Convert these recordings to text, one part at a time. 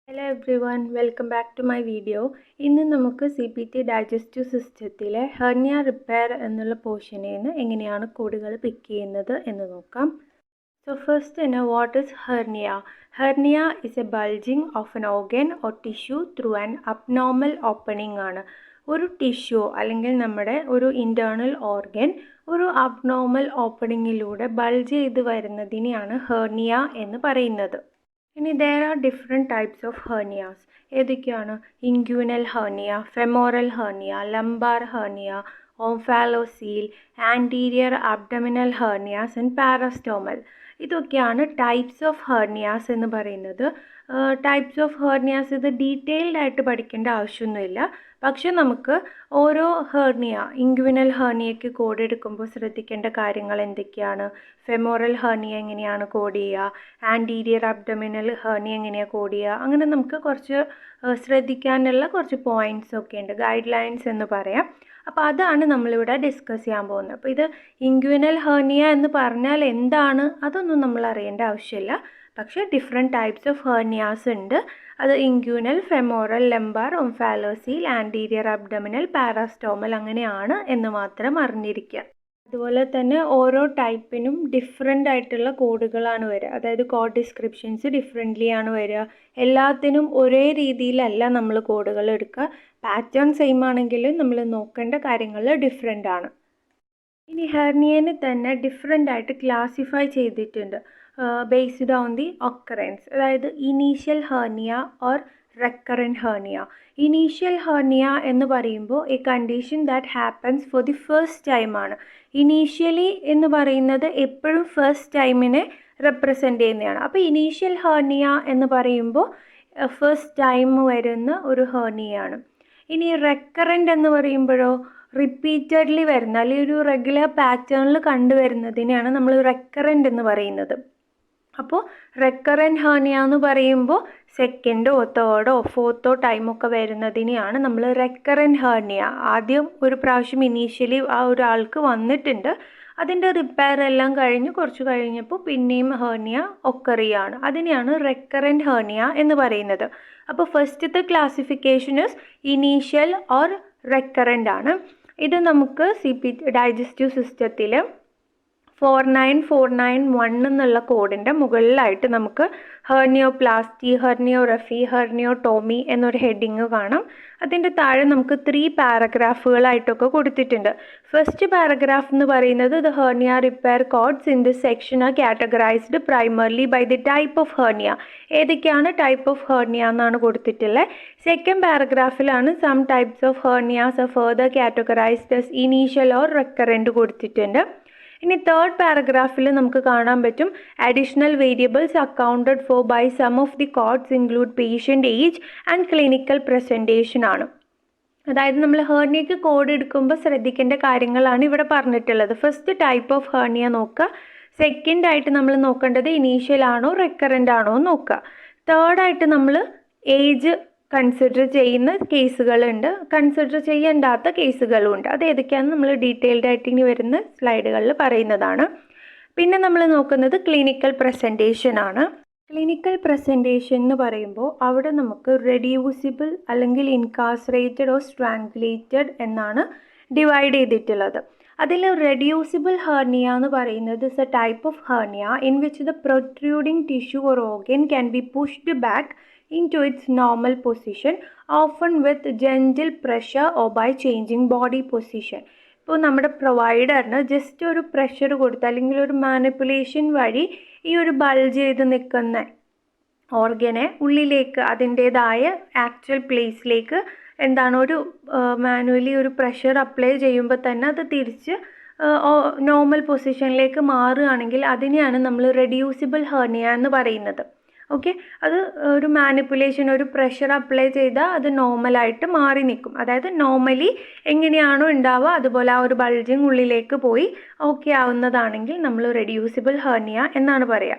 Hello everyone, welcome back to my video. ഇന്ന് നമുക്ക് CPT digestive സിസ്റ്റത്തിലെ ഹെർണിയ റിപ്പയർ എന്നുള്ള പോർഷനിൽ നിന്ന് എങ്ങനെയാണ് കോഡുകൾ പിക്ക് ചെയ്യുന്നത് എന്ന് നോക്കാം. So first തന്നെ what is hernia? Hernia is a bulging of an organ or tissue through an abnormal opening ആണ്. ഒരു ടിഷ്യൂ അല്ലെങ്കിൽ നമ്മുടെ ഒരു ഇൻറ്റേർണൽ ഓർഗൻ ഒരു അബ്നോർമൽ ഓപ്പണിങ്ങിലൂടെ ബൾജ് ചെയ്ത് വരുന്നതിനെയാണ് ഹെർണിയ എന്ന് പറയുന്നത്. ഇനി there are different types of hernias. ഏതൊക്കെയാണ്? Inguinal hernia, femoral hernia, lumbar hernia, omphalocele, anterior abdominal hernias and parastomal. ഇതൊക്കെയാണ് ടൈപ്സ് ഓഫ് ഹെർണിയാസ് എന്ന് പറയുന്നത്. ടൈപ്സ് ഓഫ് ഹെർണിയാസ് ഇത് ഡീറ്റെയിൽഡ് ആയിട്ട് പഠിക്കേണ്ട ആവശ്യമൊന്നുമില്ല. പക്ഷെ നമുക്ക് ഓരോ ഹെർണിയ, ഇൻഗ്വിനൽ ഹെർണിയയ്ക്ക് കോഡ് എടുക്കുമ്പോൾ ശ്രദ്ധിക്കേണ്ട കാര്യങ്ങൾ എന്തൊക്കെയാണ്? ഫെമോറൽ ഹെർണിയ എങ്ങനെയാണ് കോഡ് ചെയ്യുക, ആൻറ്റീരിയർ അബ്ഡമിനൽ ഹെർണിയ എങ്ങനെയാണ് കോഡ് ചെയ്യുക, അങ്ങനെ നമുക്ക് കുറച്ച് ശ്രദ്ധിക്കാനുള്ള കുറച്ച് പോയിൻറ്റ്സ് ഒക്കെ ഉണ്ട്, ഗൈഡ് ലൈൻസ് എന്ന് പറയാം. അപ്പോൾ അതാണ് നമ്മളിവിടെ ഡിസ്കസ് ചെയ്യാൻ പോകുന്നത്. അപ്പോൾ ഇത് ഇൻഗ്വിനൽ ഹെർണിയ എന്ന് പറഞ്ഞാൽ എന്താണ് അതൊന്നും നമ്മൾ അറിയേണ്ട ആവശ്യമില്ല. പക്ഷേ ഡിഫറെൻറ്റ് ടൈപ്സ് ഓഫ് ഹെർണിയാസ് ഉണ്ട്. അത് inguinal, femoral, lumbar, omphalocele, anterior abdominal, parastomal അങ്ങനെയാണ് എന്ന് മാത്രം അറിഞ്ഞിരിക്കുക. അതുപോലെ തന്നെ ഓരോ ടൈപ്പിനും ഡിഫറെൻ്റ് ആയിട്ടുള്ള കോഡുകളാണ് വരിക. അതായത് കോഡ് ഡിസ്ക്രിപ്ഷൻസ് ഡിഫറെൻ്റ്ലി ആണ് വരിക. എല്ലാത്തിനും ഒരേ രീതിയിലല്ല നമ്മൾ കോഡുകൾ എടുക്കുക. പാറ്റേൺ സെയിം ആണെങ്കിലും നമ്മൾ നോക്കേണ്ട കാര്യങ്ങൾ ഡിഫറെൻ്റ് ആണ്. ഇനി ഹെർണിയനെ തന്നെ ഡിഫറെൻ്റ് ആയിട്ട് ക്ലാസിഫൈ ചെയ്തിട്ടുണ്ട് ബേസ്ഡ് ഓൺ ദി ഒക്കറൻസ്. അതായത് initial hernia or recurrent hernia. Initial hernia എന്ന് പറയുമ്പോൾ A condition that happens for the first time ആണ്. ഇനീഷ്യലി എന്ന് പറയുന്നത് എപ്പോഴും ഫസ്റ്റ് ടൈമിനെ റെപ്രസെൻ്റ് ചെയ്യുന്നതാണ്. അപ്പോൾ ഇനീഷ്യൽ ഹെർണിയ എന്ന് പറയുമ്പോൾ ഫസ്റ്റ് ടൈം വരുന്ന ഒരു ഹെർണിയാണ്. ഇനി റെക്കറൻ്റ് എന്ന് പറയുമ്പോഴോ റിപ്പീറ്റഡ്ലി വരുന്ന അല്ലെങ്കിൽ ഒരു റെഗുലർ പാറ്റേണിൽ കണ്ടുവരുന്നതിനെയാണ് നമ്മൾ റെക്കറൻ്റ് എന്ന് പറയുന്നത്. അപ്പോൾ റെക്കറൻറ്റ് ഹെർണിയ എന്ന് പറയുമ്പോൾ സെക്കൻഡോ തേർഡോ ഫോർത്തോ ടൈമൊക്കെ വരുന്നതിനെയാണ് നമ്മൾ റെക്കറൻറ്റ് ഹെർണിയ. ആദ്യം ഒരു പ്രാവശ്യം ഇനീഷ്യലി ആ ഒരാൾക്ക് വന്നിട്ടുണ്ട്, അതിൻ്റെ റിപ്പയർ എല്ലാം കഴിഞ്ഞ് കുറച്ച് കഴിഞ്ഞപ്പോൾ പിന്നെയും ഹെർണിയ ഒക്കറിയാണ്. അതിനെയാണ് റെക്കറൻറ്റ് ഹെർണിയ എന്ന് പറയുന്നത്. അപ്പോൾ ഫസ്റ്റത്തെ classification is initial or recurrent ആണ്. ഇത് നമുക്ക് ഡൈജസ്റ്റീവ് സിസ്റ്റത്തിൽ 49491 എന്നുള്ള കോഡിൻ്റെ മുകളിലായിട്ട് നമുക്ക് ഹെർണിയോപ്ലാസ്റ്റി, ഹെർണിയോറഫി, ഹെർണിയോട്ടോമി എന്നൊരു ഹെഡിങ് കാണാം. അതിൻ്റെ താഴെ നമുക്ക് 3 പാരഗ്രാഫുകളായിട്ടൊക്കെ കൊടുത്തിട്ടുണ്ട്. ഫസ്റ്റ് പാരഗ്രാഫ് എന്ന് പറയുന്നത് the hernia repair codes in this section are categorized primarily by the type of hernia. ഏതൊക്കെയാണ് ടൈപ്പ് ഓഫ് ഹെർണിയ എന്നാണ് കൊടുത്തിട്ടുള്ളത്. സെക്കൻഡ് പാരഗ്രാഫിലാണ് some types of hernias are further categorized as initial or recurrent കൊടുത്തിട്ടുണ്ട്. ഇനി third പാരഗ്രാഫിൽ നമുക്ക് കാണാൻ പറ്റും additional variables accounted for by some of the codes include patient age and clinical presentation ആണ്. അതായത് നമ്മൾ ഹെർണിയയ്ക്ക് കോഡ് എടുക്കുമ്പോൾ ശ്രദ്ധിക്കേണ്ട കാര്യങ്ങളാണ് ഇവിടെ പറഞ്ഞിട്ടുള്ളത്. ഫസ്റ്റ് ടൈപ്പ് ഓഫ് ഹെർണിയ നോക്കുക. സെക്കൻഡായിട്ട് നമ്മൾ നോക്കേണ്ടത് ഇനീഷ്യൽ ആണോ റെക്കറൻ്റ് ആണോ നോക്കുക. തേർഡായിട്ട് നമ്മൾ ഏജ് കൺസിഡർ ചെയ്യുന്ന കേസുകളുണ്ട്, കൺസിഡർ ചെയ്യേണ്ടാത്ത കേസുകളും ഉണ്ട്. അത് ഏതൊക്കെയാണെന്ന് നമ്മൾ ഡീറ്റെയിൽഡ് ആയിട്ട് ഇനി വരുന്ന സ്ലൈഡുകളിൽ പറയുന്നതാണ്. പിന്നെ നമ്മൾ നോക്കുന്നത് ക്ലിനിക്കൽ പ്രസൻറ്റേഷൻ ആണ്. ക്ലിനിക്കൽ പ്രസൻറ്റേഷൻ എന്ന് പറയുമ്പോൾ അവിടെ നമുക്ക് റെഡ്യൂസിബിൾ അല്ലെങ്കിൽ ഇൻകാർസറേറ്റഡ് ഓർ സ്ട്രാങ്കുലേറ്റഡ് എന്നാണ് ഡിവൈഡ് ചെയ്തിട്ടുള്ളത്. അതിൽ റെഡ്യൂസിബിൾ ഹെർണിയ എന്ന് പറയുന്നത് is a type of hernia in which the protruding tissue or organ can be pushed back into its normal position, often with gentle pressure or by changing body position. ഇപ്പോൾ നമ്മുടെ പ്രൊവൈഡറിന് just ഒരു pressure കൊടുത്ത് അല്ലെങ്കിൽ ഒരു manipulation വഴി ഈ ഒരു bulge ചെയ്ത് നിൽക്കുന്ന ഓർഗനെ ഉള്ളിലേക്ക് അതിൻ്റേതായ ആക്ച്വൽ പ്ലേസിലേക്ക് എന്താണ് ഒരു മാനുവലി ഒരു പ്രഷർ അപ്ലൈ ചെയ്യുമ്പോൾ തന്നെ അത് തിരിച്ച് നോർമൽ പൊസിഷനിലേക്ക് മാറുകയാണെങ്കിൽ അതിനെയാണ് നമ്മൾ റെഡ്യൂസിബിൾ ഹെർണിയ എന്ന് പറയുന്നത്. ഓക്കെ, അത് ഒരു മാനിപ്പുലേഷൻ ഒരു പ്രഷർ അപ്ലൈ ചെയ്താൽ അത് നോർമലായിട്ട് മാറി നിൽക്കും. അതായത് നോർമലി എങ്ങനെയാണോ ഉണ്ടാവുക അതുപോലെ ആ ഒരു ബൾജിങ് ഉള്ളിലേക്ക് പോയി ഓക്കെ ആവുന്നതാണെങ്കിൽ നമ്മൾ റെഡ്യൂസിബിൾ ഹെർണിയ എന്നാണ് പറയുക.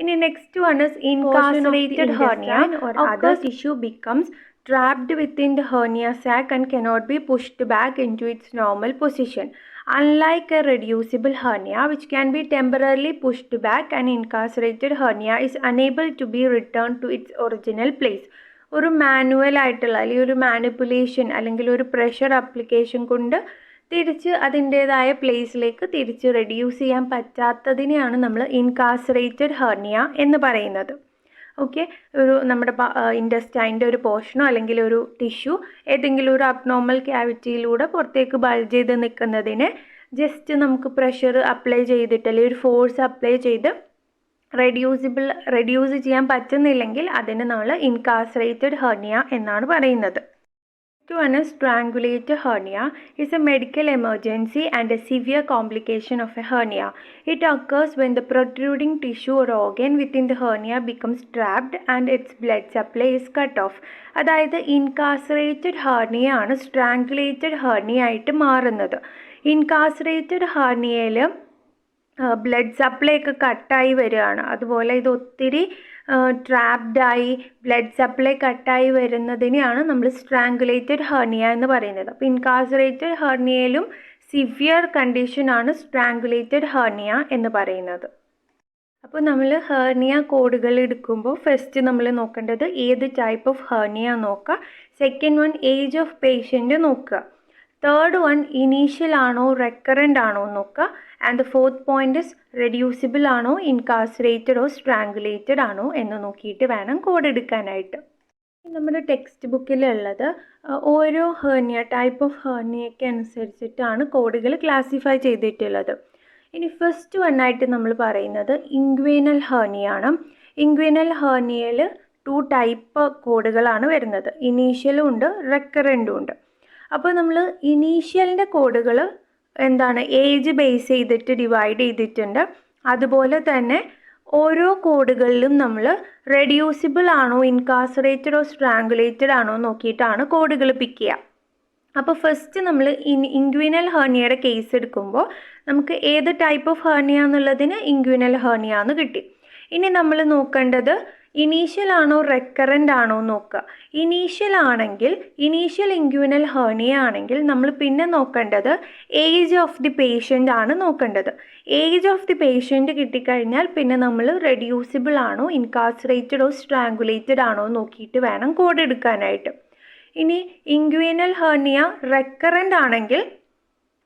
ഇനി next one is incarcerated hernia or other tissue becomes trapped within the hernia sac and cannot be pushed back into its normal position. Unlike a reducible hernia, which can be temporarily pushed back, an incarcerated hernia is unable to be returned to its original place. ഒരു manual ആയിട്ടുള്ള അല്ലെങ്കിൽ ഒരു manipulation അല്ലെങ്കിൽ ഒരു pressure application കൊണ്ട് തിരിച്ച് അതിൻ്റേതായ പ്ലേസിലേക്ക് തിരിച്ച് റെഡ്യൂസ് ചെയ്യാൻ പറ്റാത്തതിനെയാണ് നമ്മൾ ഇൻകാർസറേറ്റഡ് ഹെർണിയ എന്ന് പറയുന്നത്. ഓക്കെ, ഒരു നമ്മുടെ ഇൻറ്റസ്റ്റൈൻ്റെ ഒരു പോർഷനോ അല്ലെങ്കിൽ ഒരു ടിഷ്യൂ ഏതെങ്കിലും ഒരു അബ്നോർമൽ ക്യാവിറ്റിയിലൂടെ പുറത്തേക്ക് ബൾജ് ചെയ്ത് നിൽക്കുന്നതിനെ ജസ്റ്റ് നമുക്ക് പ്രഷർ അപ്ലൈ ചെയ്തിട്ട് അല്ലെങ്കിൽ ഒരു ഫോഴ്സ് അപ്ലൈ ചെയ്ത് റെഡ്യൂസ് ചെയ്യാൻ പറ്റുന്നില്ലെങ്കിൽ അതിന് നമ്മൾ ഇൻകാർസറേറ്റഡ് ഹെർണിയ എന്നാണ് പറയുന്നത്. One is strangulated hernia is a medical emergency and a severe complication of a hernia. It occurs when the protruding tissue or organ within the hernia becomes trapped and its blood supply is cut off. അതായത് incarcerated hernia ആണ് സ്ട്രാങ്കുലേറ്റഡ് hernia ആയിട്ട് മാറുന്നത്. Incarcerated ഹെർണിയയിൽ blood supply ഒക്കെ കട്ടായി വരികയാണ്. അതുപോലെ ഇത് ഒത്തിരി ട്രാപ്ഡായി ബ്ലഡ് സപ്ലൈ കട്ടായി വരുന്നതിനെയാണ് നമ്മൾ സ്ട്രാങ്കുലേറ്റഡ് ഹെർണിയ എന്ന് പറയുന്നത്. അപ്പോൾ ഇൻകാർസറേറ്റഡ് ഹെർണിയയിലും സിവിയർ കണ്ടീഷനാണ് സ്ട്രാങ്കുലേറ്റഡ് ഹെർണിയ എന്ന് പറയുന്നത്. അപ്പോൾ നമ്മൾ ഹെർണിയ കോഡുകൾ എടുക്കുമ്പോൾ ഫസ്റ്റ് നമ്മൾ നോക്കേണ്ടത് ഏത് ടൈപ്പ് ഓഫ് ഹെർണിയ നോക്കുക. Second one age of patient നോക്കുക. തേർഡ് വൺ ഇനീഷ്യൽ ആണോ റെക്കറൻ്റ് ആണോ നോക്കുക. And the fourth point is reducible ആണോ ഇൻകാർസറേറ്റഡോ സ്ട്രാങ്കുലേറ്റഡ് ആണോ എന്ന് നോക്കിയിട്ട് വേണം കോഡ് എടുക്കാനായിട്ട്. നമ്മുടെ ടെക്സ്റ്റ് ബുക്കിലുള്ളത് ഓരോ ഹെർണിയ ടൈപ്പ് ഓഫ് ഹെർണിയയ്ക്ക് അനുസരിച്ചിട്ടാണ് കോഡുകൾ ക്ലാസിഫൈ ചെയ്തിട്ടുള്ളത്. ഇനി ഫസ്റ്റ് വണ്ണായിട്ട് നമ്മൾ പറയുന്നത് ഇൻഗ്വിനൽ ഹെർണിയ ആണ്. ഇൻഗ്വിനൽ ഹെർണിയയിൽ 2 ടൈപ്പ് കോഡുകളാണ് വരുന്നത്. ഇനീഷ്യലും ഉണ്ട് റെക്കറൻറ്റും ഉണ്ട്. അപ്പോൾ നമ്മൾ ഇനീഷ്യലിൻ്റെ കോഡുകൾ എന്താണ് ഏജ് ബേസ് ചെയ്തിട്ട് ഡിവൈഡ് ചെയ്തിട്ടുണ്ട്. അതുപോലെ തന്നെ ഓരോ കോഡുകളിലും നമ്മൾ റെഡ്യൂസിബിൾ ആണോ ഇൻകാർസറേറ്റഡോ സ്ട്രാങ്കുലേറ്റഡ് ആണോ നോക്കിയിട്ടാണ് കോഡുകൾ പിക്ക് ചെയ്യുക. അപ്പോൾ ഫസ്റ്റ് നമ്മൾ ഇൻഗ്വിനൽ ഹെർണിയയുടെ കേസ് എടുക്കുമ്പോൾ നമുക്ക് ഏത് ടൈപ്പ് ഓഫ് ഹെർണിയ എന്നുള്ളതിന് ഇൻഗ്വിനൽ ഹെർണിയ എന്ന് കിട്ടി. ഇനി നമ്മൾ നോക്കേണ്ടത് ഇനീഷ്യൽ ആണോ റെക്കറൻ്റ് ആണോ നോക്കുക. ഇനീഷ്യൽ ഇൻഗ്വിനൽ ഹെർണിയ ആണെങ്കിൽ നമ്മൾ പിന്നെ നോക്കേണ്ടത് ഏജ് ഓഫ് ദി പേഷ്യൻ്റ് ആണ് നോക്കേണ്ടത്. ഏജ് ഓഫ് ദി പേഷ്യൻ്റ് കിട്ടിക്കഴിഞ്ഞാൽ പിന്നെ നമ്മൾ റെഡ്യൂസിബിൾ ആണോ ഇൻകാർസറേറ്റഡോ സ്ട്രാങ്കുലേറ്റഡ് ആണോ നോക്കിയിട്ട് വേണം കോഡ് എടുക്കാനായിട്ട്. ഇനി ഇൻഗ്വിനൽ ഹെർണിയ റെക്കറൻ്റ് ആണെങ്കിൽ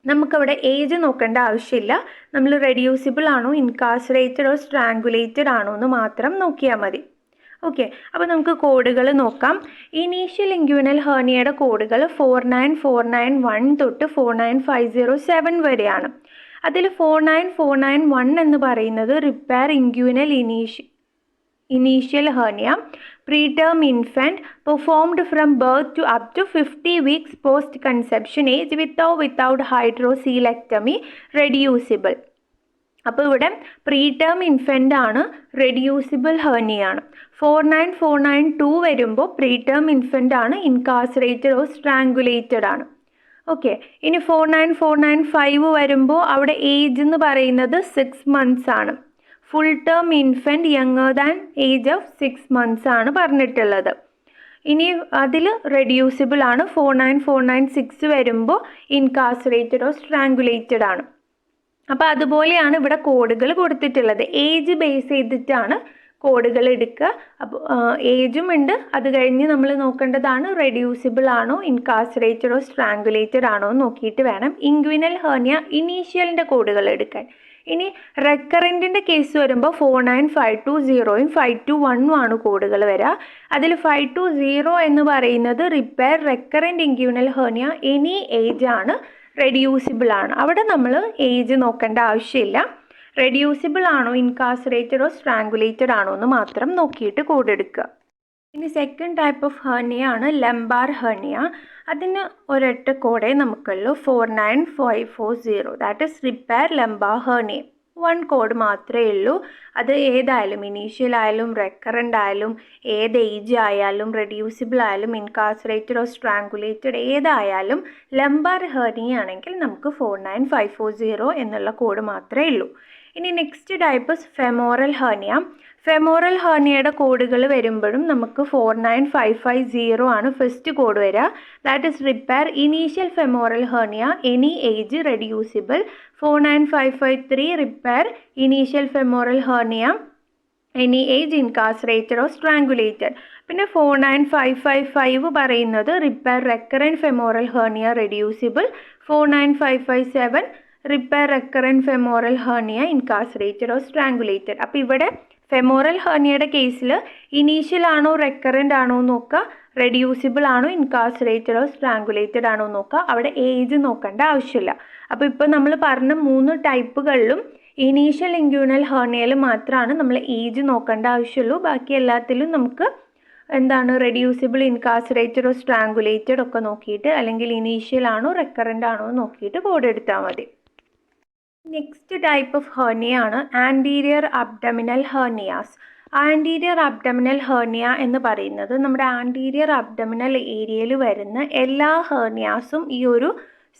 നമുക്കവിടെ ഏജ് നോക്കേണ്ട ആവശ്യമില്ല. നമ്മൾ റെഡ്യൂസിബിൾ ആണോ ഇൻകാർസറേറ്റഡോ സ്ട്രാങ്കുലേറ്റഡ് ആണോ എന്ന് മാത്രം നോക്കിയാൽ മതി. ഓക്കെ, അപ്പോൾ നമുക്ക് കോഡുകൾ നോക്കാം. ഇനീഷ്യൽ ഇൻഗ്വിനൽ ഹെർണിയയുടെ കോഡുകൾ 49491 തൊട്ട് 49507 വരെയാണ്. അതിൽ 49491 എന്ന് പറയുന്നത് repair inguinal initial hernia preterm infant performed from birth to up to 50 weeks post conception age with or without hydrocoelectomy reducible. അപ്പോൾ ഇവിടെ പ്രീടേം ഇൻഫൻ്റ് ആണ്, റെഡ്യൂസിബിൾ ഹെർണിയ ആണ്. 49492 വരുമ്പോൾ പ്രീടേം ഇൻഫൻ്റ് ആണ്, ഇൻകാർസറേറ്റഡ് ഓർ സ്ട്രാങ്കുലേറ്റഡ് ആണ്. ഓക്കെ, ഇനി 49495 വരുമ്പോൾ അവിടെ ഏജ് എന്ന് പറയുന്നത് 6 months ആണ്. Full term infant younger than age of 6 months ആണ് പറഞ്ഞിട്ടുള്ളത്. ഇനി അതിൽ റെഡ്യൂസിബിൾ ആണ്. 49496 വരുമ്പോൾ ഇൻകാർസറേറ്റഡോ സ്ട്രാങ്കുലേറ്റഡ് ആണ്. അപ്പോൾ അതുപോലെയാണ് ഇവിടെ കോഡുകൾ കൊടുത്തിട്ടുള്ളത്. ഏജ് ബേസ് ചെയ്തിട്ടാണ് കോഡുകൾ എടുക്കുക. അപ്പോൾ ഏജും ഉണ്ട്. അത് കഴിഞ്ഞ് നമ്മൾ നോക്കേണ്ടതാണ് റെഡ്യൂസിബിൾ ആണോ ഇൻകാർസറേറ്റഡോ സ്ട്രാങ്കുലേറ്റഡ് ആണോ നോക്കിയിട്ട് വേണം ഇൻഗ്വിനൽ ഹെർണിയ ഇനീഷ്യലിൻ്റെ കോഡുകൾ എടുക്കാൻ. ഇനി റെക്കറൻറ്റിൻ്റെ കേസ് വരുമ്പോൾ 49520 521 ആണ് കോഡുകൾ വരിക. അതിൽ 520 എന്ന് പറയുന്നത് repair recurrent inguinal hernia any age ആണ്, റെഡ്യൂസിബിൾ ആണ്. അവിടെ നമ്മൾ ഏജ് നോക്കേണ്ട ആവശ്യമില്ല. റെഡ്യൂസിബിൾ ആണോ ഇൻകാർസറേറ്റഡോ സ്ട്രാങ്കുലേറ്റഡ് ആണോ എന്ന് മാത്രം നോക്കിയിട്ട് കോഡ് എടുക്കുക. ഇനി സെക്കൻഡ് ടൈപ്പ് ഓഫ് ഹെർണിയ ആണ് ലംബാർ ഹെർണിയ. അതിന് ഒരൊറ്റ കോഡേ നമുക്കുള്ളൂ, 49540. That is repair lumbar hernia. 1 code മാത്രമേ ഉള്ളൂ. അത് ഏതായാലും ഇനീഷ്യൽ ആയാലും റെക്കറൻ്റ് ആയാലും ഏത് ഏജ് ആയാലും റെഡ്യൂസിബിൾ ആയാലും ഇൻകാർസറേറ്റഡ് ഓർ സ്ട്രാങ്കുലേറ്റഡ് ഏതായാലും ലംബാർ ഹെർണിയ ആണെങ്കിൽ നമുക്ക് 49540 എന്നുള്ള കോഡ് മാത്രമേ ഉള്ളൂ. ഇനി next type femoral hernia. Femoral ഹെർണിയയുടെ കോഡുകൾ വരുമ്പോഴും നമുക്ക് 49550 ആണ് ഫസ്റ്റ് കോഡ് വരിക. That is repair initial femoral hernia any age reducible. 49553 repair initial femoral hernia any age incarcerated or strangulated. പിന്നെ 49555 പറയുന്നത് repair recurrent femoral hernia reducible. 49557 repair recurrent femoral hernia incarcerated or strangulated. അപ്പോൾ ഇവിടെ femoral ഹെർണിയയുടെ കേസിൽ initial ആണോ recurrent ആണോ നോക്കുക, reducible ആണോ incarcerated or സ്ട്രാങ്കുലേറ്റഡ് ആണോ നോക്കുക. അവിടെ ഏജ് നോക്കേണ്ട ആവശ്യമില്ല. അപ്പോൾ ഇപ്പോൾ നമ്മൾ പറഞ്ഞ 3 ടൈപ്പുകളിലും ഇനീഷ്യൽ ഇൻഗ്യൂണൽ ഹെർണിയയിൽ മാത്രമാണ് നമ്മൾ ഏജ് നോക്കേണ്ട ആവശ്യമുള്ളൂ. ബാക്കി എല്ലാത്തിലും നമുക്ക് എന്താണ് റെഡ്യൂസിബിൾ, ഇൻകാർസറേറ്റഡ് ഓർ സ്ട്രാങ്കുലേറ്റഡ് ഒക്കെ നോക്കിയിട്ട്, അല്ലെങ്കിൽ ഇനീഷ്യൽ ആണോ റെക്കറൻ്റ് ആണോ നോക്കിയിട്ട് കോഡ് എടുത്താൽ മതി. നെക്സ്റ്റ് ടൈപ്പ് ഓഫ് ഹെർണിയ ആണ് anterior abdominal hernias. Anterior abdominal hernia എന്ന് പറയുന്നത് നമ്മുടെ ആൻറ്റീരിയർ അബ്ഡമിനൽ ഏരിയയിൽ വരുന്ന എല്ലാ ഹെർണിയാസും ഈ ഒരു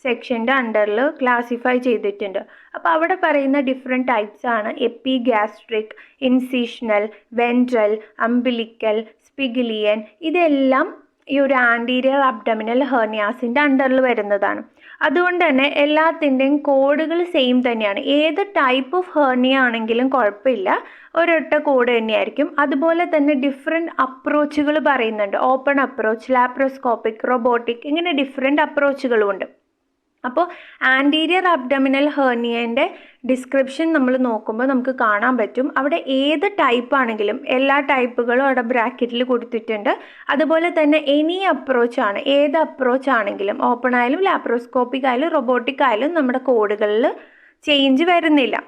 സെക്ഷൻ്റെ അണ്ടറിൽ ക്ലാസിഫൈ ചെയ്തിട്ടുണ്ട്. അപ്പോൾ അവിടെ പറയുന്ന ഡിഫറെൻറ്റ് ടൈപ്സ് ആണ് എപ്പിഗാസ്ട്രിക്, ഇൻസിഷണൽ, വെൻട്രൽ, അംബിലിക്കൽ, സ്പിഗിലിയൻ. ഇതെല്ലാം ഈ ഒരു ആൻറ്റീരിയർ അബ്ഡമിനൽ ഹെർണിയാസിൻ്റെ അണ്ടറിൽ വരുന്നതാണ്. അതുകൊണ്ട് തന്നെ എല്ലാത്തിൻ്റെയും കോഡുകൾ സെയിം തന്നെയാണ്. ഏത് ടൈപ്പ് ഓഫ് ഹെർണിയ ആണെങ്കിലും കുഴപ്പമില്ല, ഒരൊറ്റ കോഡ് തന്നെയായിരിക്കും. അതുപോലെ തന്നെ ഡിഫറെൻറ്റ് അപ്രോച്ചുകൾ പറയുന്നുണ്ട്. ഓപ്പൺ അപ്രോച്ച്, ലാപ്രോസ്കോപ്പിക്, റോബോട്ടിക്, ഇങ്ങനെ ഡിഫറെൻറ്റ് അപ്രോച്ചുകളുമുണ്ട്. അപ്പോൾ ആൻറ്റീരിയർ അബ്ഡമിനൽ ഹെർണിയൻ്റെ ഡിസ്ക്രിപ്ഷൻ നമ്മൾ നോക്കുമ്പോൾ നമുക്ക് കാണാൻ പറ്റും, അവിടെ ഏത് ടൈപ്പ് ആണെങ്കിലും എല്ലാ ടൈപ്പുകളും അവിടെ ബ്രാക്കറ്റിൽ കൊടുത്തിട്ടുണ്ട്. അതുപോലെ തന്നെ എനി അപ്രോച്ചാണ്, ഏത് അപ്രോച്ച് ആണെങ്കിലും, ഓപ്പൺ ആയാലും ലാപ്രോസ്കോപ്പിക് ആയാലും റോബോട്ടിക് ആയാലും നമ്മുടെ കോഡുകളിൽ ചേഞ്ച് വരുന്നില്ല.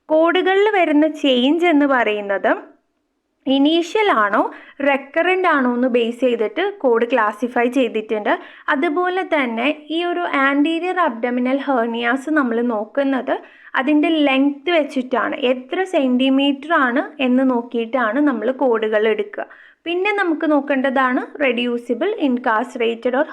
കോഡുകളിൽ വരുന്ന ചേഞ്ച് എന്ന് പറയുന്നത് ഇനീഷ്യൽ ആണോ റെക്കറൻ്റ് ആണോ എന്ന് ബേസ് ചെയ്തിട്ട് കോഡ് ക്ലാസിഫൈ ചെയ്തിട്ടുണ്ട്. അതുപോലെ തന്നെ ഈ ഒരു ആൻറ്റീരിയർ അബ്ഡമിനൽ ഹെർണിയാസ് നമ്മൾ നോക്കുന്നത് അതിൻ്റെ ലെങ്ത് വെച്ചിട്ടാണ്, എത്ര സെൻറ്റിമീറ്റർ ആണ് എന്ന് നോക്കിയിട്ടാണ് നമ്മൾ കോഡുകൾ എടുക്കുക. പിന്നെ നമുക്ക് നോക്കേണ്ടതാണ് റെഡ്യൂസിബിൾ, ഇൻകാർസറേറ്റഡ് ഓർ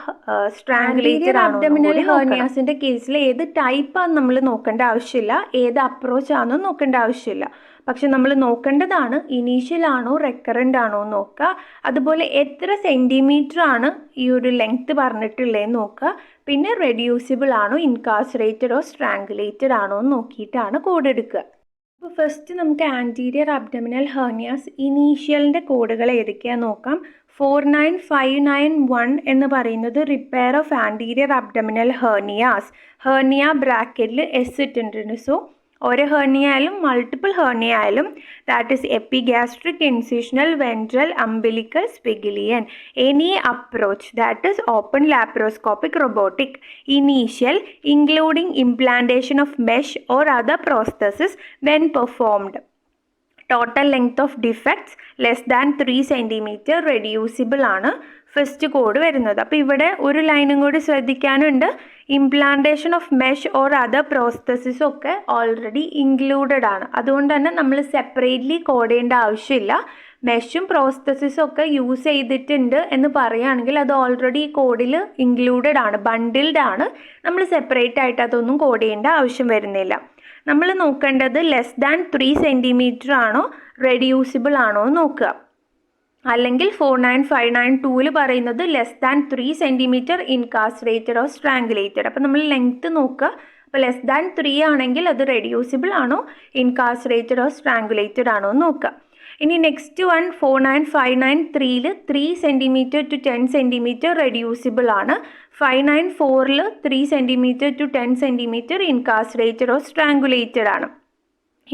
സ്ട്രാങ്കുലേറ്റഡ് ആണോ. അബ്ഡമിനൽ ഹെർണിയാസിൻ്റെ കേസിൽ ഏത് ടൈപ്പാണ് നമ്മൾ നോക്കേണ്ട ആവശ്യമില്ല, ഏത് അപ്രോച്ച് ആണോ നോക്കേണ്ട ആവശ്യമില്ല. പക്ഷെ നമ്മൾ നോക്കേണ്ടതാണ് ഇനീഷ്യൽ ആണോ റെക്കറൻ്റ് ആണോ നോക്കുക. അതുപോലെ എത്ര സെൻറ്റിമീറ്റർ ആണ് ഈ ഒരു ലെങ്ത് പറഞ്ഞിട്ടുള്ളതെന്ന് നോക്കുക. പിന്നെ റെഡ്യൂസിബിൾ ആണോ ഇൻകാർസറേറ്റഡ് ഓർ സ്ട്രാങ്കുലേറ്റഡ് ആണോ എന്ന് നോക്കിയിട്ടാണ് കോഡ് എടുക്കുക. അപ്പോൾ ഫസ്റ്റ് നമുക്ക് ആൻറ്റീരിയർ അബ്ഡമിനൽ ഹെർണിയാസ് ഇനീഷ്യലിൻ്റെ കോഡുകൾ ഏതൊക്കെയാണെന്ന് നോക്കാം. 49591 എന്ന് പറയുന്നത് repair of anterior abdominal hernias. Hernia ബ്രാക്കറ്റിൽ എസ് ഇട്ടിട്ടുണ്ട്. സോ ഒരു ഹെർണിയ ആയാലും മൾട്ടിപ്പിൾ ഹെർണിയ ആയാലും that is epigastric, incisional, ventral, umbilical, spigelian. Any approach that is open, laparoscopic, robotic. Initial including implantation of mesh or other prosthesis when performed. Total length of defects less than 3 centimetre, reducible ആണ് first code വരുന്നത്. അപ്പോൾ ഇവിടെ ഒരു ലൈനും കൂടി ശ്രദ്ധിക്കാനുണ്ട്. Implantation of mesh or other prosthesis ഒക്കെ already included ആണ്. അതുകൊണ്ട് തന്നെ നമ്മൾ സെപ്പറേറ്റ്ലി കോഡ് ചെയ്യേണ്ട ആവശ്യമില്ല. മെഷും പ്രോസ്തസിസും ഒക്കെ യൂസ് ചെയ്തിട്ടുണ്ട് എന്ന് പറയുകയാണെങ്കിൽ അത് ഓൾറെഡി ഈ കോഡിൽ ഇൻക്ലൂഡഡ് ആണ്, ബണ്ടിൽഡ് ആണ്. നമ്മൾ സെപ്പറേറ്റ് ആയിട്ട് അതൊന്നും കോഡ് ചെയ്യേണ്ട ആവശ്യം വരുന്നില്ല. നമ്മൾ നോക്കേണ്ടത് ലെസ് ദാൻ 3 സെൻറ്റിമീറ്റർ ആണോ റെഡ്യൂസിബിൾ ആണോ നോക്കുക. അല്ലെങ്കിൽ 49592 പറയുന്നത് less than 3 centimetre incarcerated or strangulated. അപ്പോൾ നമ്മൾ ലെങ്ത്ത് നോക്കുക. അപ്പോൾ ലെസ് ദാൻ 3 ആണെങ്കിൽ അത് റെഡ്യൂസിബിൾ ആണോ ഇൻകാർസറേറ്റഡ് ഓർ സ്ട്രാങ്കുലേറ്റഡ് ആണോ നോക്കുക. ഇനി നെക്സ്റ്റ് വൺ 49593ൽ 3 സെൻറ്റിമീറ്റർ ടു 10 സെൻറ്റിമീറ്റർ റെഡ്യൂസിബിൾ ആണ്. 594ൽ 3 centimetre to 10 centimetre incarcerated or strangulated ആണ്.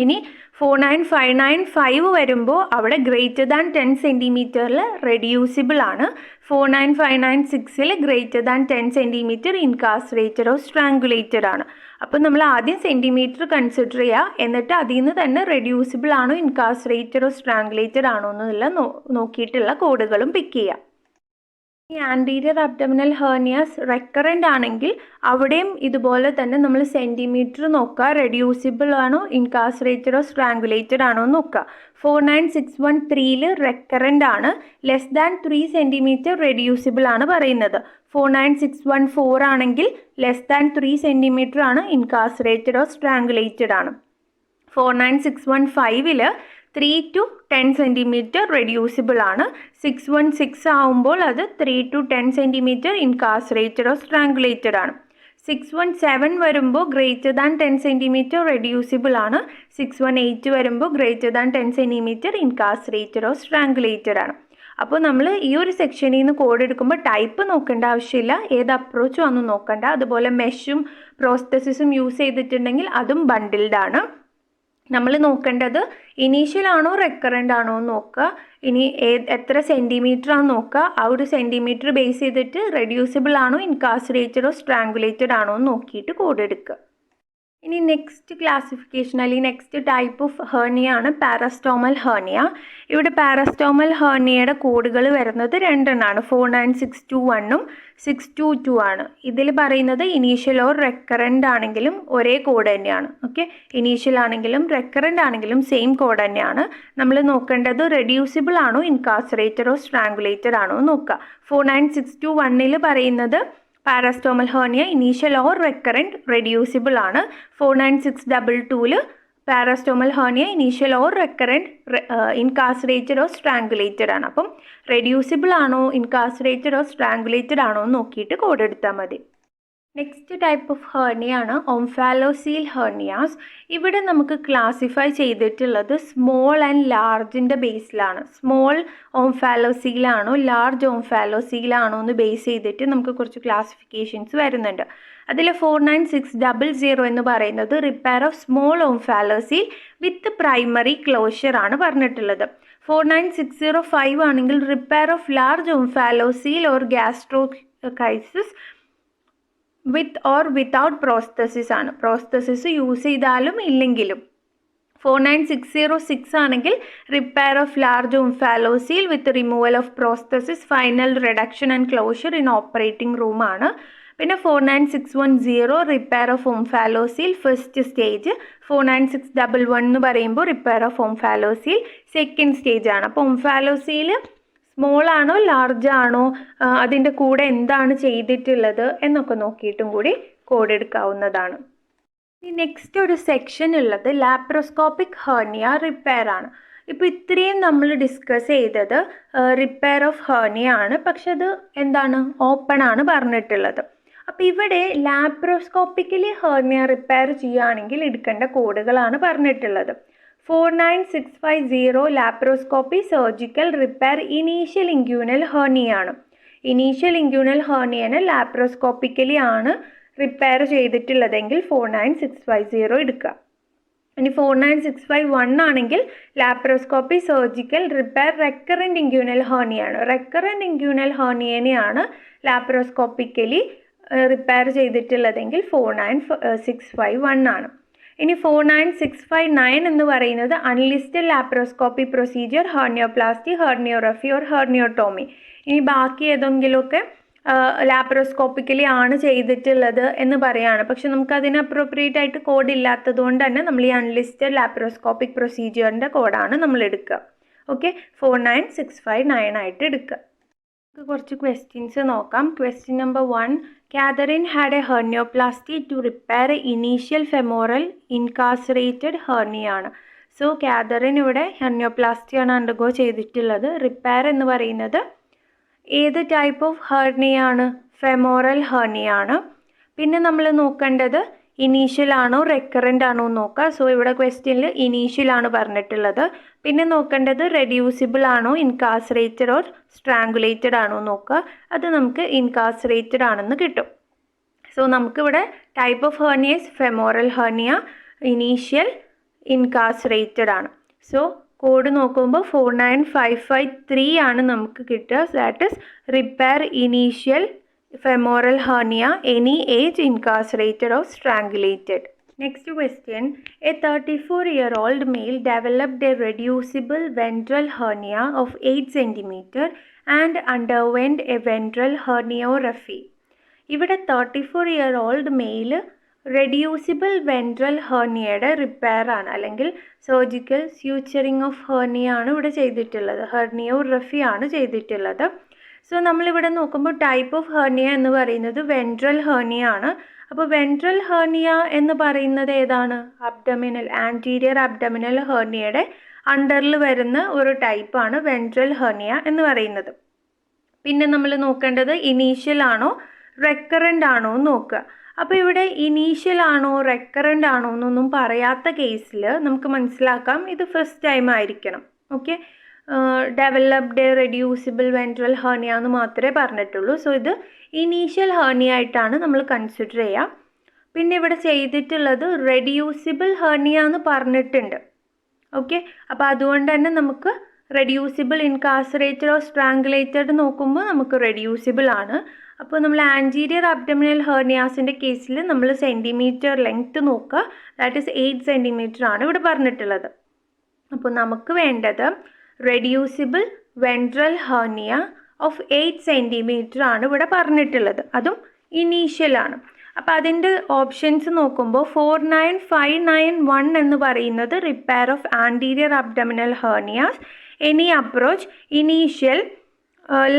ഇനി 49595 വരുമ്പോൾ അവിടെ ഗ്രേറ്റർ ദാൻ 10 സെൻറ്റിമീറ്ററിൽ റെഡ്യൂസിബിൾ ആണ്. 49596ൽ greater than 10 centimetre incarcerated or strangulated ആണ്. അപ്പോൾ നമ്മൾ ആദ്യം സെൻറ്റിമീറ്റർ കൺസിഡർ ചെയ്യുക, എന്നിട്ട് അതിൽ നിന്ന് തന്നെ റെഡ്യൂസിബിൾ ആണോ ഇൻകാർസറേറ്റഡ് ഓർ സ്ട്രാങ്കുലേറ്റഡ് ആണോ എന്നുള്ള നോക്കിയിട്ടുള്ള കോഡുകളും പിക്ക് ചെയ്യുക. ഈ ആൻറ്റീരിയർ അബ്ഡമിനൽ ഹെർണിയാസ് റെക്കറൻ്റ് ആണെങ്കിൽ അവിടെയും ഇതുപോലെ തന്നെ നമ്മൾ സെൻറ്റിമീറ്റർ നോക്കുക, റെഡ്യൂസിബിൾ ആണോ ഇൻകാർസറേറ്റഡ് ഓർ സ്ട്രാങ്കുലേറ്റഡ് ആണോ നോക്കുക. 49613ൽ റെക്കറൻ്റ് ആണ്, ലെസ് ദാൻ 3 സെൻറ്റിമീറ്റർ റെഡ്യൂസിബിൾ ആണ് പറയുന്നത്. 49614 ആണെങ്കിൽ ലെസ് ദാൻ 3 സെൻറ്റിമീറ്റർ ആണ് ഇൻകാർസറേറ്റഡ് ഓർ സ്ട്രാങ്കുലേറ്റഡ് ആണ്. 49615 3 to 10 cm റെഡ്യൂസിബിൾ ആണ്. 616 ആവുമ്പോൾ അത് 3 to 10 cm incarcerated or strangulated ആണ്. 617 വരുമ്പോൾ ഗ്രേറ്റർ ദാൻ 10 cm റെഡ്യൂസിബിൾ ആണ്. 618 വരുമ്പോൾ greater than 10 cm incarcerated or strangulated ആണ്. അപ്പോൾ നമ്മൾ ഈ ഒരു സെക്ഷനിൽ നിന്ന് കോഡ് എടുക്കുമ്പോൾ ടൈപ്പ് നോക്കേണ്ട ആവശ്യമില്ല, ഏത് അപ്രോച്ചും ഒന്നും നോക്കണ്ട. അതുപോലെ മെഷും പ്രോസ്തസിസും യൂസ് ചെയ്തിട്ടുണ്ടെങ്കിൽ അതും ബണ്ടിൽഡ് ആണ്. നമ്മൾ നോക്കേണ്ടത് ഇനീഷ്യൽ ആണോ റെക്കറൻ്റ് ആണോ എന്ന് നോക്കുക. ഇനി എത്ര സെൻറ്റിമീറ്റർ ആണെന്ന് നോക്കുക. ആ ഒരു സെൻറ്റിമീറ്റർ ബേസ് ചെയ്തിട്ട് റെഡ്യൂസിബിൾ ആണോ ഇൻകാർസറേറ്റഡ് സ്ട്രാങ്കുലേറ്റഡ് ആണോ എന്ന് നോക്കിയിട്ട് കോഡ് എടുക്കുക. ഇനി നെക്സ്റ്റ് ക്ലാസിഫിക്കേഷൻ അല്ലെങ്കിൽ നെക്സ്റ്റ് ടൈപ്പ് ഓഫ് ഹെർണിയ ആണ് പാരാസ്റ്റോമൽ ഹെർണിയ. ഇവിടെ പാരാസ്റ്റോമൽ ഹെർണിയയുടെ കോഡുകൾ വരുന്നത് രണ്ടെണ്ണമാണ്, 49621 622 ആണ്. ഇതിൽ പറയുന്നത് ഇനീഷ്യൽ ഓർ റെക്കറൻ്റ് ആണെങ്കിലും ഒരേ കോഡ് തന്നെയാണ്. ഓക്കെ, ഇനീഷ്യൽ ആണെങ്കിലും റെക്കറൻ്റ് ആണെങ്കിലും സെയിം കോഡ് തന്നെയാണ്. നമ്മൾ നോക്കേണ്ടത് റെഡ്യൂസിബിൾ ആണോ ഇൻകാർസറേറ്റഡ് ഓർ സ്ട്രാങ്കുലേറ്റഡ് ആണോ നോക്കുക. 49621 പറയുന്നത് parastomal hernia initial or recurrent reducible ആണ്. 49622 parastomal hernia initial or recurrent incarcerated or strangulated ആണ്. അപ്പം റെഡ്യൂസിബിൾ ആണോ ഇൻകാർസറേറ്റഡ് ഓർ സ്ട്രാങ്കുലേറ്റഡ് ആണോ എന്ന് നോക്കിയിട്ട് കോഡ് എടുത്താൽ മതി. നെക്സ്റ്റ് ടൈപ്പ് ഓഫ് ഹെർണിയ ആണ് ഓംഫാലോസീൽ ഹെർണിയാസ്. ഇവിടെ നമുക്ക് ക്ലാസിഫൈ ചെയ്തിട്ടുള്ളത് സ്മോൾ ആൻഡ് ലാർജിൻ്റെ ബേസിലാണ്. സ്മോൾ ഓംഫാലോസീലാണോ ലാർജ് ഓംഫാലോസീലാണോ എന്ന് ബേസ് ചെയ്തിട്ട് നമുക്ക് കുറച്ച് ക്ലാസിഫിക്കേഷൻസ് വരുന്നുണ്ട്. അതിൽ 49600 എന്ന് പറയുന്നത് repair of small omphalocele with primary closure ആണ് പറഞ്ഞിട്ടുള്ളത്. 49605 ആണെങ്കിൽ repair of large omphalocele or gastroschisis with or without prosthesis ആണ്. പ്രോസ്തസിസ് യൂസ് ചെയ്താലും ഇല്ലെങ്കിലും. 49606 ആണെങ്കിൽ repair of large omphalocele with removal of prosthesis, final reduction and closure in operating room ആണ്. പിന്നെ 49610 repair of omphalocele first stage. 49611 എന്ന് പറയുമ്പോൾ repair of omphalocele second stage ആണ്. അപ്പോൾ ഓംഫാലോസീൽ സ്മോൾ ആണോ ലാർജ് ആണോ, അതിൻ്റെ കൂടെ എന്താണ് ചെയ്തിട്ടുള്ളത് എന്നൊക്കെ നോക്കിയിട്ടും കൂടി കോഡ് എടുക്കാവുന്നതാണ്. ഈ നെക്സ്റ്റ് ഒരു സെക്ഷൻ ഉള്ളത് ലാപ്രോസ്കോപ്പിക് ഹെർണിയ റിപ്പയർ ആണ്. ഇപ്പോൾ ഇത്രയും നമ്മൾ ഡിസ്കസ് ചെയ്തത് റിപ്പയർ ഓഫ് ഹെർണിയ ആണ്, പക്ഷെ അത് എന്താണ് ഓപ്പൺ ആണ് പറഞ്ഞിട്ടുള്ളത്. അപ്പോൾ ഇവിടെ ലാപ്രോസ്കോപ്പിക്കലി ഹെർണിയ റിപ്പയർ ചെയ്യുകയാണെങ്കിൽ എടുക്കേണ്ട കോഡുകളാണ് പറഞ്ഞിട്ടുള്ളത്. 49650 laparoscopy surgical repair initial inguinal hernia ആണ്. ഇനീഷ്യൽ ഇൻഗ്യൂനൽ ഹെർണിയനെ ലാപ്രോസ്കോപ്പിക്കലി ആണ് റിപ്പയർ ചെയ്തിട്ടുള്ളതെങ്കിൽ 49650 എടുക്കുക. ഇനി 49651 ആണെങ്കിൽ laparoscopy surgical repair recurrent inguinal hernia ആണ്. റെക്കറൻറ്റ് ഇൻഗ്യൂനൽ ഹെർണിയനെയാണ് ലാപ്രോസ്കോപ്പിക്കലി റിപ്പയർ ചെയ്തിട്ടുള്ളതെങ്കിൽ 49651 ആണ്. ഇനി 49659 എന്ന് പറയുന്നത് unlisted laparoscopy procedure, hernioplasty, herniorrhaphy or herniotomy. ഇനി ബാക്കി ഏതെങ്കിലുമൊക്കെ ലാപ്രോസ്കോപ്പിക്കലി ആണ് ചെയ്തിട്ടുള്ളത് എന്ന് പറയാണ്. പക്ഷെ നമുക്കതിന് അപ്രോപ്രിയേറ്റ് ആയിട്ട് കോഡ് ഇല്ലാത്തത് കൊണ്ട് തന്നെ നമ്മൾ ഈ അൺലിസ്റ്റഡ് ലാപ്രോസ്കോപ്പിക് പ്രൊസീജിയറിൻ്റെ കോഡാണ് നമ്മൾ എടുക്കുക. ഓക്കെ, 49659 ആയിട്ട് എടുക്കുക. നമുക്ക് കുറച്ച് ക്വസ്റ്റ്യൻസ് നോക്കാം. Question number 1, Catherine had a hernioplasty to repair initial femoral incarcerated hernia ആണ്. സോ കാതറിൻ ഇവിടെ ഹെർണിയോപ്ലാസ്റ്റി ആണ് അണ്ടർഗോ ചെയ്തിട്ടുള്ളത്. റിപ്പയർ എന്ന് പറയുന്നത് ഏത് ടൈപ്പ് ഓഫ് ഹെർണിയ ആണ്? ഫെമോറൽ ഹെർണിയ ആണ്. പിന്നെ നമ്മൾ നോക്കേണ്ടത് ഇനീഷ്യൽ ആണോ റെക്കറൻ്റ് ആണോ എന്ന് നോക്കുക. സോ ഇവിടെ ക്വസ്റ്റ്യനിൽ ഇനീഷ്യൽ ആണ് പറഞ്ഞിട്ടുള്ളത്. പിന്നെ നോക്കേണ്ടത് റെഡ്യൂസിബിൾ ആണോ ഇൻകാർസറേറ്റഡ് ഓർ സ്ട്രാങ്കുലേറ്റഡ് ആണോ നോക്കുക. അത് നമുക്ക് ഇൻകാർസറേറ്റഡ് ആണെന്ന് കിട്ടും. സോ നമുക്കിവിടെ type of hernias femoral hernia, initial incarcerated ആണ്. സോ കോഡ് നോക്കുമ്പോൾ 49553 ആണ് നമുക്ക് കിട്ടുക. That is repair initial femoral hernia, any age, incarcerated or strangulated. Next question, a 34-year-old male developed a reducible ventral hernia of 8 cm and underwent a ventral herniorrhaphy. ഇവിടെ 34-year-old male reducible ventral ഹെർണിയയുടെ repair ആണ്, അല്ലെങ്കിൽ surgical സ്യൂച്ചറിങ് of hernia ആണ് ഇവിടെ ചെയ്തിട്ടുള്ളത്. ഹെർണിയോറഫി ആണ് ചെയ്തിട്ടുള്ളത്. So നമ്മളിവിടെ നോക്കുമ്പോൾ ടൈപ്പ് ഓഫ് ഹെർണിയ എന്ന് പറയുന്നത് വെൻട്രൽ ഹെർണിയ ആണ്. അപ്പോൾ വെൻട്രൽ ഹെർണിയ എന്ന് പറയുന്നത് ഏതാണ്? അബ്ഡമിനൽ, ആൻറ്റീരിയർ അബ്ഡമിനൽ ഹെർണിയയുടെ അണ്ടറിൽ വരുന്ന ഒരു ടൈപ്പാണ് വെൻട്രൽ ഹെർണിയ എന്ന് പറയുന്നത്. പിന്നെ നമ്മൾ നോക്കേണ്ടത് ഇനീഷ്യൽ ആണോ റെക്കറൻ്റ് ആണോ എന്ന് നോക്കുക. അപ്പോൾ ഇവിടെ ഇനീഷ്യൽ ആണോ റെക്കറൻ്റ് ആണോ എന്നൊന്നും പറയാത്ത കേസിൽ നമുക്ക് മനസ്സിലാക്കാം ഇത് ഫസ്റ്റ് ടൈം ആയിരിക്കണം. Okay, developed reducible ventral hernia എന്ന് മാത്രമേ പറഞ്ഞിട്ടുള്ളൂ. സോ ഇത് ഇനീഷ്യൽ ഹെർണിയ ആയിട്ടാണ് നമ്മൾ കൺസിഡർ ചെയ്യുക. പിന്നെ ഇവിടെ ചെയ്തിട്ടുള്ളത് റെഡ്യൂസിബിൾ ഹെർണിയ എന്ന് പറഞ്ഞിട്ടുണ്ട്. ഓക്കെ, അപ്പോൾ അതുകൊണ്ട് തന്നെ നമുക്ക് റെഡ്യൂസിബിൾ ഇൻകാസറേറ്റഡ് ഓർ സ്ട്രാങ്കുലേറ്റഡ് നോക്കുമ്പോൾ നമുക്ക് റെഡ്യൂസിബിൾ ആണ്. അപ്പോൾ നമ്മൾ ആൻറ്റീരിയർ അബ്ഡമിനൽ ഹെർണിയാസിൻ്റെ കേസിൽ നമ്മൾ സെൻറ്റിമീറ്റർ ലെങ്ത്ത് നോക്കുക. ദാറ്റ് ഈസ് 8 സെൻറ്റിമീറ്റർ ആണ് ഇവിടെ പറഞ്ഞിട്ടുള്ളത്. അപ്പോൾ നമുക്ക് വേണ്ടത് reducible ventral hernia of 8 centimetre ആണ് ഇവിടെ പറഞ്ഞിട്ടുള്ളത്, അതും ഇനീഷ്യലാണ്. അപ്പോൾ അതിൻ്റെ ഓപ്ഷൻസ് നോക്കുമ്പോൾ 49591 എന്ന് പറയുന്നത് repair of anterior abdominal hernias any approach initial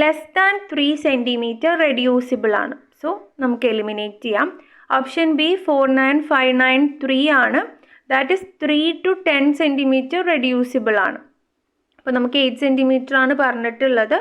less than 3 centimetre reducible ആണ്. സോ നമുക്ക് എലിമിനേറ്റ് ചെയ്യാം. ഓപ്ഷൻ ബി 49593 ആണ്. That is 3 to 10 centimetre reducible ആണ്. അപ്പോൾ നമുക്ക് 8 സെൻറ്റിമീറ്റർ ആണ് പറഞ്ഞിട്ടുള്ളത്.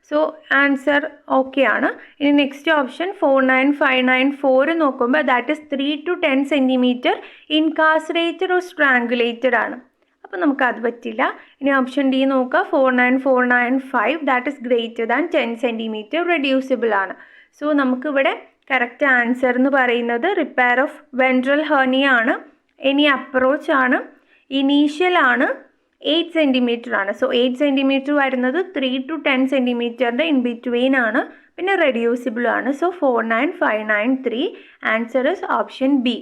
സോ ആൻസർ ഓക്കെ ആണ്. ഇനി നെക്സ്റ്റ് ഓപ്ഷൻ 49594 നോക്കുമ്പോൾ that is 3 to 10 centimetre incarcerated or strangulated ആണ്. അപ്പോൾ നമുക്കത് പറ്റില്ല. ഇനി ഓപ്ഷൻ ഡി നോക്കുക, 49495 that is greater than 10 centimetre reducible ആണ്. സോ നമുക്കിവിടെ കറക്റ്റ് ആൻസർ എന്ന് പറയുന്നത് റിപ്പയർ ഓഫ് വെൻട്രൽ ഹെർണിയ ആണ്, എനി അപ്രോച്ച് ആണ്, ഇനീഷ്യൽ ആണ്, 8 സെൻറ്റിമീറ്റർ ആണ്. സോ 8 സെൻറ്റിമീറ്റർ വരുന്നത് 3 to 10 സെൻറ്റിമീറ്ററിൻ്റെ ഇൻ ബിറ്റ്വീൻ ആണ്, പിന്നെ റെഡ്യൂസിബിൾ ആണ്. So 49593 answer is option B.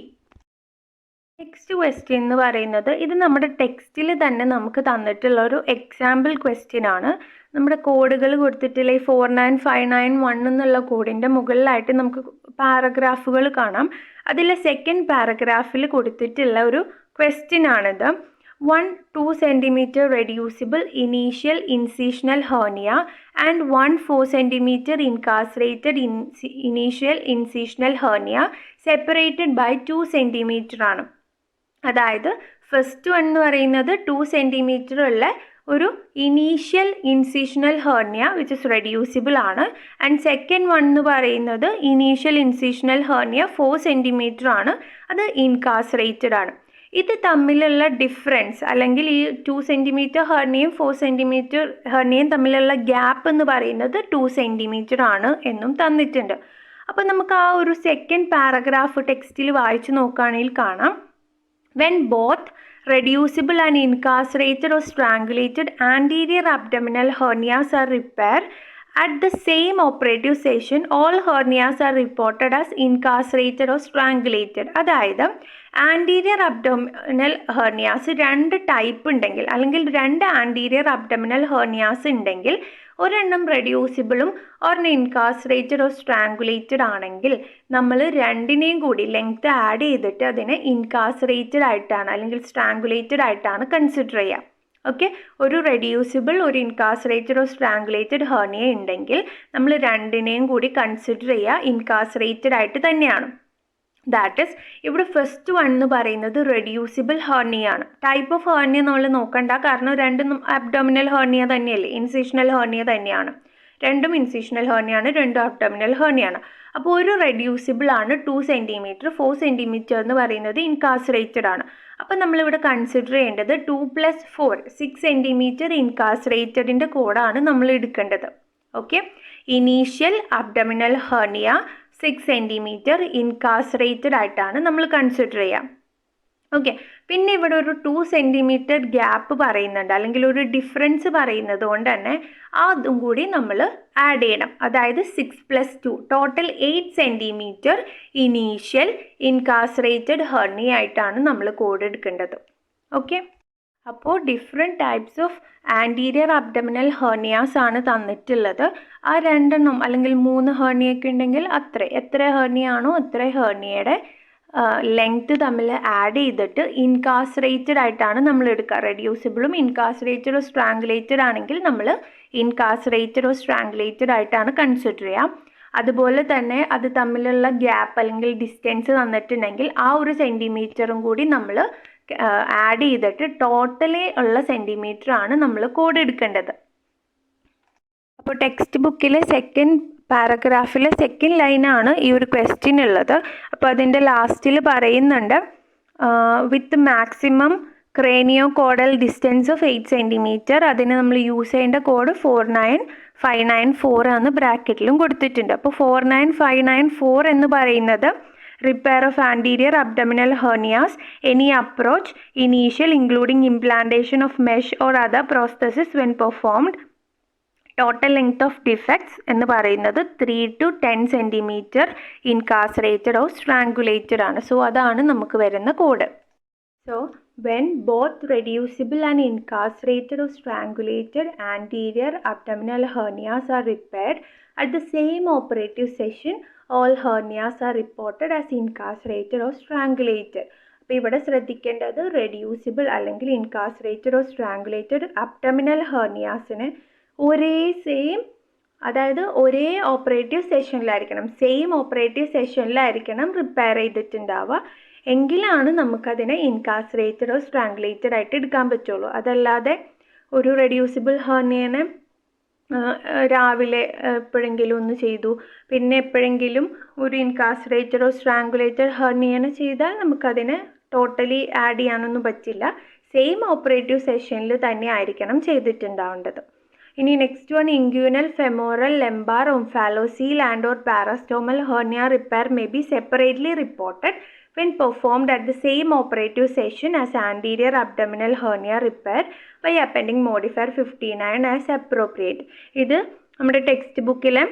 Next question എന്ന് പറയുന്നത് ഇത് നമ്മുടെ ടെക്സ്റ്റിൽ തന്നെ നമുക്ക് തന്നിട്ടുള്ള ഒരു എക്സാമ്പിൾ ക്വസ്റ്റ്യൻ ആണ്. നമ്മുടെ കോഡുകൾ കൊടുത്തിട്ടുള്ള ഈ 49591 എന്നുള്ള കോഡിൻ്റെ മുകളിലായിട്ട് നമുക്ക് പാരഗ്രാഫുകൾ കാണാം. അതിലെ സെക്കൻഡ് പാരഗ്രാഫിൽ കൊടുത്തിട്ടുള്ള ഒരു ക്വസ്റ്റ്യൻ ആണിത്. 1-2 centimeter reducible initial incisional hernia and 1-4 centimeter incarcerated initial incisional hernia separated by 2 centimeter ആണ്. അതായത് ഫസ്റ്റ് വൺ എന്ന് പറയുന്നത് 2 സെൻറ്റിമീറ്റർ ഉള്ള ഒരു initial incisional hernia which is reducible ആണ്. ആൻഡ് സെക്കൻഡ് വൺ എന്ന് പറയുന്നത് ഇനീഷ്യൽ ഇൻസിഷണൽ ഹെർണിയ 4 സെൻറ്റിമീറ്റർ ആണ്, അത് ഇൻകാസറേറ്റഡ് ആണ്. ഇത് തമ്മിലുള്ള ഡിഫറൻസ് അല്ലെങ്കിൽ ഈ 2 സെൻറ്റിമീറ്റർ ഹെർണിയയും 4 സെൻറ്റിമീറ്റർ ഹെർണിയയും തമ്മിലുള്ള ഗ്യാപ്പ് എന്ന് പറയുന്നത് 2 സെൻറ്റിമീറ്റർ ആണ് എന്നും തന്നിട്ടുണ്ട്. അപ്പോൾ നമുക്ക് ആ ഒരു സെക്കൻഡ് പാരഗ്രാഫ് ടെക്സ്റ്റിൽ വായിച്ച് നോക്കുകയാണെങ്കിൽ കാണാം, when both reducible and incarcerated or strangulated anterior abdominal hernias are repaired at the same operative session, all hernias are reported as incarcerated or strangulated. അതായത് ആൻറ്റീരിയർ അബ്ഡോമിനൽ ഹെർണിയാസ് 2 ടൈപ്പ് ഉണ്ടെങ്കിൽ അല്ലെങ്കിൽ 2 anterior abdominal hernias ഉണ്ടെങ്കിൽ ഒരെണ്ണം റെഡ്യൂസിബിളും ഒരെണ്ണം ഇൻകാസറേറ്റഡ് or സ്ട്രാങ്കുലേറ്റഡ് ആണെങ്കിൽ നമ്മൾ രണ്ടിനെയും കൂടി ലെങ്ത് ആഡ് ചെയ്തിട്ട് അതിനെ ഇൻകാസറേറ്റഡ് ആയിട്ടാണ് അല്ലെങ്കിൽ സ്ട്രാങ്കുലേറ്റഡ് ആയിട്ടാണ് കൺസിഡർ ചെയ്യുക. ഓക്കെ, ഒരു റെഡ്യൂസിബിൾ ഒരു ഇൻകാസറേറ്റഡ് ഓർ സ്ട്രാങ്കുലേറ്റഡ് ഹെർണിയ ഉണ്ടെങ്കിൽ നമ്മൾ രണ്ടിനെയും കൂടി കൺസിഡർ ചെയ്യുക ഇൻകാസറേറ്റഡ് ആയിട്ട് തന്നെയാണ്. ദാറ്റ് ഈസ് ഇവിടെ ഫസ്റ്റ് വൺ എന്ന് പറയുന്നത് റെഡ്യൂസിബിൾ ഹെർണിയ ആണ്. ടൈപ്പ് ഓഫ് ഹെർണിയ നമ്മൾ നോക്കണ്ട, കാരണം രണ്ടും അബ്ഡോമിനൽ ഹെർണിയ തന്നെയല്ലേ, ഇൻസിഷണൽ ഹെർണിയ തന്നെയാണ്. രണ്ടും ഇൻസിഷണൽ ഹെർണിയ ആണ്, രണ്ടും അബ്ഡോമിനൽ ഹെർണിയ ആണ്. അപ്പോൾ ഒരു റെഡ്യൂസിബിൾ ആണ് 2 സെൻറ്റിമീറ്റർ, 4 സെൻറ്റിമീറ്റർ എന്ന് പറയുന്നത് ഇൻകാസറേറ്റഡ് ആണ്. അപ്പോൾ നമ്മളിവിടെ കൺസിഡർ ചെയ്യേണ്ടത് 2 + 4 6 സെൻറ്റിമീറ്റർ ഇൻകാസറേറ്റഡിൻ്റെ കോഡാണ് നമ്മൾ എടുക്കേണ്ടത്. Okay, initial abdominal hernia 6 centimetre incarcerated ആയിട്ടാണ് നമ്മൾ കൺസിഡർ ചെയ്യാം. ഓക്കെ, പിന്നെ ഇവിടെ ഒരു 2 സെൻറ്റിമീറ്റർ ഗ്യാപ്പ് പറയുന്നുണ്ട് അല്ലെങ്കിൽ ഒരു ഡിഫറൻസ് പറയുന്നത് കൊണ്ട് തന്നെ അതും കൂടി നമ്മൾ ആഡ് ചെയ്യണം. അതായത് 6 + 2 ടോട്ടൽ 8 സെൻറ്റിമീറ്റർ ഇനീഷ്യൽ ഇൻകാസറേറ്റഡ് ഹെർണിയ ആയിട്ടാണ് നമ്മൾ കോഡ് എടുക്കേണ്ടത്. ഓക്കെ, അപ്പോൾ different types of anterior abdominal hernias ആണ് തന്നിട്ടുള്ളത്. ആ 2 അല്ലെങ്കിൽ 3 ഹെർണിയൊക്കെ ഉണ്ടെങ്കിൽ എത്ര ഹെർണിയ ആണോ അത്ര ഹെർണിയയുടെ ലെങ്ത് തമ്മിൽ ആഡ് ചെയ്തിട്ട് ഇൻകാസറേറ്റഡ് ആയിട്ടാണ് നമ്മൾ എടുക്കുക. റെഡ്യൂസിബിളും ഇൻകാസറേറ്റഡും സ്ട്രാങ്കുലേറ്റഡ് ആണെങ്കിൽ നമ്മൾ ഇൻകാസറേറ്റഡ് ഓർ സ്ട്രാങ്കുലേറ്റഡ് ആയിട്ടാണ് കൺസിഡർ ചെയ്യാം. അതുപോലെ തന്നെ അത് തമ്മിലുള്ള ഗ്യാപ്പ് അല്ലെങ്കിൽ ഡിസ്റ്റൻസ് തന്നിട്ടുണ്ടെങ്കിൽ ആ ഒരു സെൻറ്റിമീറ്ററും കൂടി നമ്മൾ ആഡ് ചെയ്തിട്ട് ടോട്ടലി ഉള്ള സെൻറ്റിമീറ്റർ ആണ് നമ്മൾ കോഡ് എടുക്കേണ്ടത്. അപ്പോൾ ടെക്സ്റ്റ് ബുക്കിലെ സെക്കൻഡ് പാരഗ്രാഫിലെ സെക്കൻഡ് ലൈനാണ് ഈ ഒരു ക്വസ്റ്റ്യൻ ഉള്ളത്. അപ്പോൾ അതിൻ്റെ ലാസ്റ്റിൽ പറയുന്നുണ്ട് with maximum cranio caudal distance of 8 centimetre. അതിന് നമ്മൾ യൂസ് ചെയ്യേണ്ട കോഡ് 49594 എന്ന് ബ്രാക്കറ്റിലും കൊടുത്തിട്ടുണ്ട്. അപ്പോൾ 49594 എന്ന് പറയുന്നത് repair of anterior abdominal hernias any approach initial including implantation of mesh or other prosthesis when performed. Total length of defects എന്ന് പറയുന്നത് 3 to 10 centimetre incarcerated or strangulated ആണ്. സോ അതാണ് നമുക്ക് വരുന്ന code. So when both reducible and incarcerated or strangulated anterior abdominal hernias are repaired at the same operative session, all hernias are reported as incarcerated or strangulated. അപ്പോൾ ഇവിടെ ശ്രദ്ധിക്കേണ്ടത് reducible അല്ലെങ്കിൽ ഇൻകാസറേറ്റഡ് or സ്ട്രാങ്കുലേറ്റഡ് abdominal ഹെർണിയാസിന് അതായത് ഒരേ operative സെഷനിലായിരിക്കണം repair ചെയ്തിട്ടുണ്ടാവുക. എങ്കിലാണ് നമുക്കതിനെ ഇൻകാസറേറ്റഡ് or സ്ട്രാങ്കുലേറ്റഡ് ആയിട്ട് എടുക്കാൻ പറ്റുള്ളൂ. അതല്ലാതെ ഒരു റെഡ്യൂസിബിൾ ഹെർണിയനെ രാവിലെ എപ്പോഴെങ്കിലും ഒന്ന് ചെയ്തു പിന്നെ എപ്പോഴെങ്കിലും ഒരു ഇൻകാസറേറ്റഡ് ഓർ സ്ട്രാങ്കുലേറ്റഡ് ഹെർണിയനെ ചെയ്താൽ നമുക്കതിനെ ടോട്ടലി ആഡ് ചെയ്യാനൊന്നും പറ്റില്ല. സെയിം ഓപ്പറേറ്റീവ് സെഷനിൽ തന്നെ ആയിരിക്കണം ചെയ്തിട്ടുണ്ടാവേണ്ടത്. ഇനി next one, inguinal femoral lumbar omphalocele and or parastomal hernia repair may be separately reported when performed at the same operative session as anterior abdominal hernia repair by appending modifier 59 as appropriate. ഇത് നമ്മുടെ text ബുക്കിലെ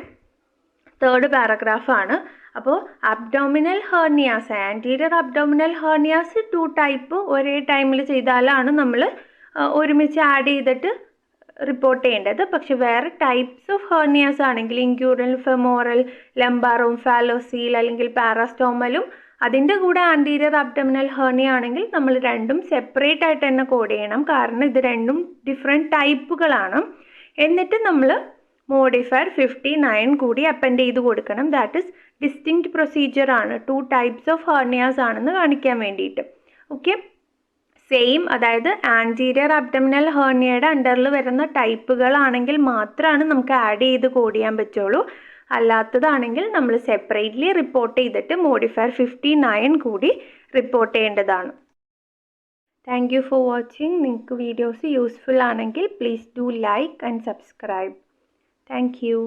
3rd പാരഗ്രാഫാണ്. അപ്പോൾ abdominal hernias, anterior abdominal hernias 2 type ഒരേ ടൈമിൽ ചെയ്താലാണ് നമ്മൾ ഒരുമിച്ച് add ചെയ്തിട്ട് റിപ്പോർട്ട് ചെയ്യേണ്ടത്. പക്ഷെ വേറെ ടൈപ്സ് ഓഫ് ഹെർണിയാസ് ആണെങ്കിൽ ഇൻഗ്വിനൽ ഫെമോറൽ ലംബാർ ഓംഫാലോസീൽ അല്ലെങ്കിൽ പാരാസ്റ്റോമലും അതിൻ്റെ കൂടെ ആൻറ്റീരിയർ അബ്ഡമിനൽ ഹെർണിയ ആണെങ്കിൽ നമ്മൾ രണ്ടും സെപ്പറേറ്റ് ആയിട്ട് തന്നെ കോഡ് ചെയ്യണം. കാരണം ഇത് രണ്ടും ഡിഫറെൻറ്റ് ടൈപ്പുകളാണ്. എന്നിട്ട് നമ്മൾ മോഡിഫയർ 59 കൂടി അപ്പൻഡ് ചെയ്ത് കൊടുക്കണം. ദാറ്റ് ഈസ് ഡിസ്റ്റിങ്ക്റ്റ് പ്രൊസീജിയർ ആണ്. 2 ടൈപ്സ് ഓഫ് ഹെർണിയാസ് ആണെന്ന് കാണിക്കാൻ വേണ്ടിയിട്ട്. ഓക്കെ, സെയിം അതായത് ആൻറ്റീരിയർ അബ്ഡമിനൽ ഹെർണിയയുടെ അണ്ടറിൽ വരുന്ന ടൈപ്പുകളാണെങ്കിൽ മാത്രമാണ് നമുക്ക് ആഡ് ചെയ്ത് കോഡ് ചെയ്യാൻ പറ്റുള്ളൂ. അല്ലാത്തതാണെങ്കിൽ നമ്മൾ സെപ്പറേറ്റ്ലി റിപ്പോർട്ട് ചെയ്തിട്ട് മോഡിഫയർ 59 കൂടി റിപ്പോർട്ട് ചെയ്യേണ്ടതാണ്. Thank you for watching. നിങ്ങൾക്ക് വീഡിയോസ് യൂസ്ഫുൾ ആണെങ്കിൽ please do like and subscribe. Thank you.